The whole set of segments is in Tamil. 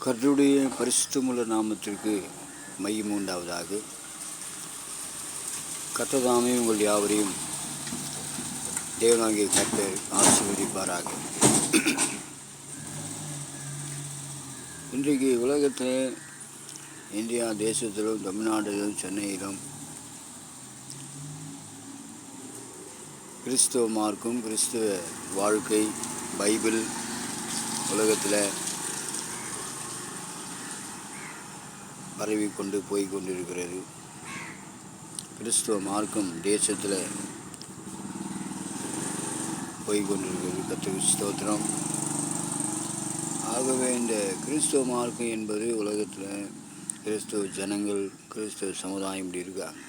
கர்த்தருடைய பரிசுத்தமுள்ள நாமத்திற்கு மகிமை உண்டாவதாக. கர்த்தர் தாமே உங்கள் யாவரையும் தேவனாகிய கர்த்தர் ஆசீர்வதிப்பாராக. இன்றைக்கு உலகத்தில் இந்தியா தேசத்திலும் தமிழ்நாட்டிலும் சென்னையிலும் கிறிஸ்துவ மார்க்கம், கிறிஸ்துவ வாழ்க்கை, பைபிள் உலகத்தில் பரவி கொண்டு போய் கொண்டிருக்கிறது. கிறிஸ்துவ மார்க்கம் தேசத்தில் போய் கொண்டிருக்கிறது. கர்த்தருக்கு ஸ்தோத்திரம். ஆகவே இந்த கிறிஸ்துவ மார்க்கம் என்பது உலகத்தில் கிறிஸ்துவ ஜனங்கள், கிறிஸ்துவ சமுதாயம் இப்படி இருக்காங்க.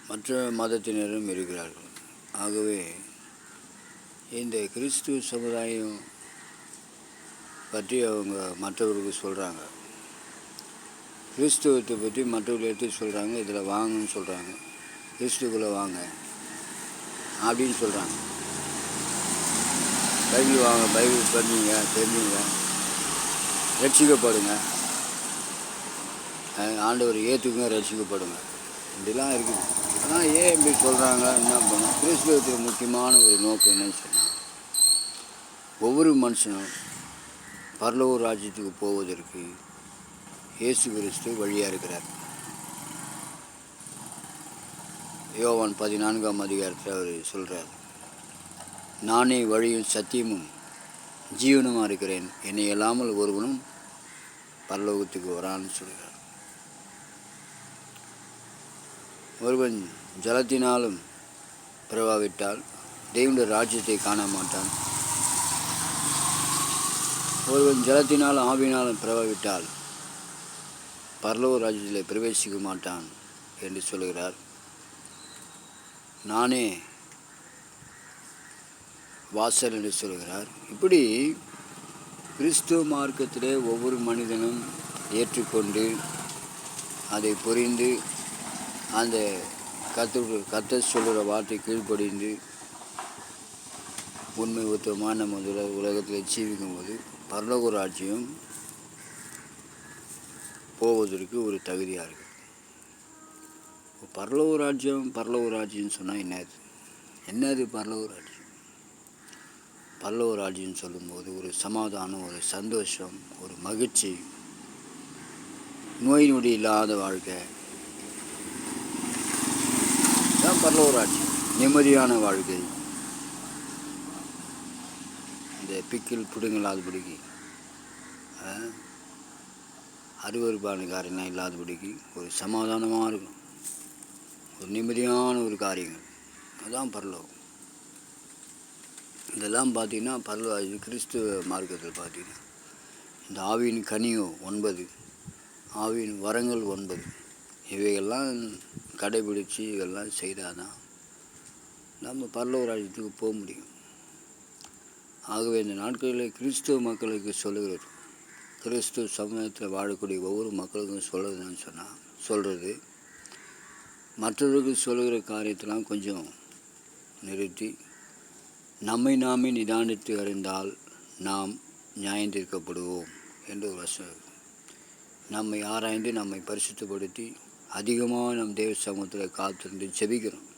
மற்ற மதத்தினரும் இருக்கிறார்கள். ஆகவே இந்த கிறிஸ்துவ சமுதாயம் பற்றி அவங்க மற்றவர்களுக்கு சொல்கிறாங்க. கிறிஸ்துவத்தை பற்றி மற்றவர்கள் எடுத்து சொல்கிறாங்க. இதில் வாங்கன்னு சொல்கிறாங்க, கிறிஸ்துக்குள்ளே வாங்க அப்படின்னு சொல்கிறாங்க. பைபிள் வாங்க, பைபிள் படிங்க, தெரிஞ்சுங்க, ரட்சிக்கப்படுங்க, ஆண்டவர் ஏற்றுக்குங்க, ரட்சிக்கப்படுங்க, இப்படிலாம் இருக்குது. ஆனால் ஏன் இப்படி சொல்கிறாங்க? என்ன பண்ணணும்? கிறிஸ்துவத்துக்கு முக்கியமான ஒரு நோக்கம் என்னன்னு சொன்னால், ஒவ்வொரு மனுஷனும் பரலோக ராஜ்யத்துக்கு போவதற்கு இயேசு கிறிஸ்து வழியாக இருக்கிறார். யோவான் 14ஆம் அதிகாரத்தில் அவர் சொல்கிறார், நானே வழியும் சத்தியமும் ஜீவனுமாக இருக்கிறேன், என்னை இல்லாமல் ஒருவனும் பரலோகத்துக்கு வரான்னு சொல்கிறார். ஒருவன் ஜலத்தினாலும் பிறவாவிட்டால் தேவனுடைய ராஜ்யத்தை காண மாட்டான். ஒருவன் ஜலத்தினாலும் ஆவியினாலும் பிறவாவிட்டால் பரலோக ராஜ்யத்தில் பிரவேசிக்க மாட்டான் என்று சொல்கிறார். நானே வாசல் என்று சொல்கிறார். இப்படி கிறிஸ்துவ மார்க்கத்திலே ஒவ்வொரு மனிதனும் ஏற்றுக்கொண்டு அதை புரிந்து அந்த கர்த்தர் சொல்கிற வார்த்தை கீழ்ப்படிந்து உண்மை உத்தமமான நம்ம உலகத்தில் ஜீவிக்கும் போது பரலோக ராஜ்யம் போவதற்கு ஒரு தகுதியாக இருக்குது. பரலோக ராஜ்யம்னு சொன்னால் என்னது பரலோக ராஜ்யம்? பரலோக ராஜ்யம்னு சொல்லும்போது ஒரு சமாதானம், ஒரு சந்தோஷம், ஒரு மகிழ்ச்சி, நோய் நொடி இல்லாத வாழ்க்கை தான் பரலோக ராஜ்யம். நிம்மதியான வாழ்க்கை, இந்த பிக்கில் பிடுங்கலாதபடிக்கு, அருவருப்பான காரியம்லாம் இல்லாதபடிக்கு ஒரு சமாதானமாக இருக்கும், ஒரு நிம்மதியான ஒரு காரியங்கள், அதுதான் பரலோகம். இதெல்லாம் பார்த்திங்கன்னா பரலோக கிறிஸ்துவ மார்க்கத்தில் பார்த்திங்கன்னா இந்த ஆவியின் கனியோ 9, ஆவியின் வரங்கள் 9, இவைகள்லாம் கடைபிடித்து இதெல்லாம் செய்தால் தான் நம்ம பரலோக ராஜ்யத்துக்கு போக முடியும். ஆகவே இந்த நாட்களில் கிறிஸ்துவ மக்களுக்கு சொல்லுகிறது, கிறிஸ்துவ சமூகத்தில் வாழக்கூடிய ஒவ்வொரு மக்களுக்கும் சொல்கிறதுன்னு சொல்கிறது, மற்றவர்களுக்கு சொல்லுகிற காரியத்தெல்லாம் கொஞ்சம் நிறுத்தி நம்மை நாமே நிதானித்து அறிந்தால் நாம் நியாயந்தீர்க்கப்படுவோம் என்று ஒரு வசனம். நம்மை ஆராய்ந்து நம்மை பரிசுத்தப்படுத்தி அதிகமாக நம் தேவ சமூகத்தில் காத்திருந்து ஜெபிக்கிறோம்.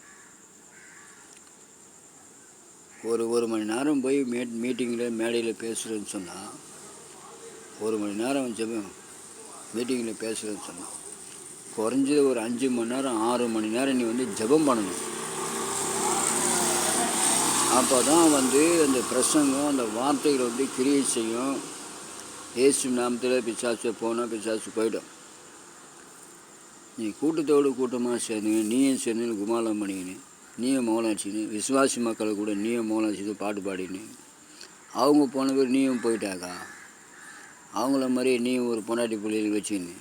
ஒரு மணி நேரம் போய் மீட்டிங்கில் மேடையில் பேசுகிறேன்னு சொன்னால், ஒரு மணி நேரம் மீட்டிங்கில் பேசுகிறேன்னு சொன்னால் குறைஞ்சது ஒரு 5 மணி நேரம் 6 மணி நேரம் நீ ஜெபம் பண்ணணும். அப்போ தான் அந்த பிரசங்கம், அந்த வார்த்தைகள் கிரியை செய்யும். இயேசு நாமத்தில் பிசாசு போனால் பிசாசு போயிடும். நீ கூட்டத்தோடு கூட்டமாக சேர்ந்துங்க, நீயும் சேர்ந்து குமாலம் பண்ணிக்கின்னு, நீயும் மௌலாச்சின்னு, விசுவாசி மக்களை கூட நீயும் மௌலாச்சின்னு பாட்டு பாடின்னு, அவங்க போன பேர் நீயும் போயிட்டாக்கா, அவங்கள மாதிரி நீயும் ஒரு பொண்டாட்டி பிள்ளைகள் வச்சுக்கின்னு,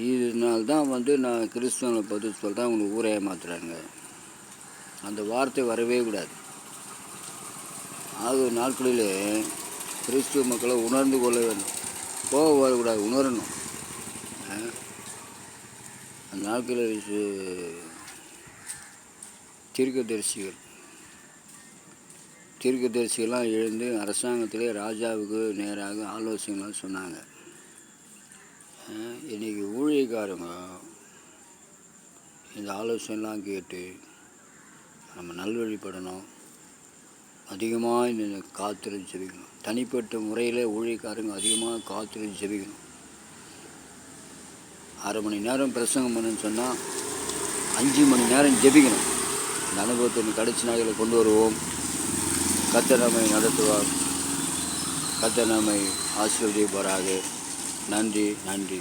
இதனால்தான் நான் கிறிஸ்தவனை பற்றி சொல்கிறேன், அவங்களுக்கு ஊரைய மாற்றுறாங்க. அந்த வார்த்தை வரவே கூடாது. ஆக நாட்களில் கிறிஸ்துவ மக்களை உணர்ந்து கொள்ள வேண்டும். கோபம் வரக்கூடாது, உணரணும். அந்த நாட்களில் தீர்க்கதரிசிகள் தீர்க்கதரிசிகள்லாம் எழுந்து அரசாங்கத்திலே ராஜாவுக்கு நேராக ஆலோசனைலாம் சொன்னாங்க. இன்றைக்கி ஊழியக்காரங்க இந்த ஆலோசனைலாம் கேட்டு நம்ம நல்வழிப்படணும். அதிகமாக இந்த காத்திருந்து ஜெபிக்கணும். தனிப்பட்ட முறையில் ஊழியக்காரங்க அதிகமாக காத்திருந்து ஜெபிக்கணும். 1/2 மணி நேரம் பிரசங்கம் பண்ணுன்னு சொன்னால் 5 மணி நேரம் ஜெபிக்கணும். இந்த அனுபவத்தை கடைசி நாளில் கொண்டு வருவோம். கர்த்தர் நம்மை நடத்துவார். கர்த்தர் நம்மை ஆசீர்வதிப்பாராக. நன்றி.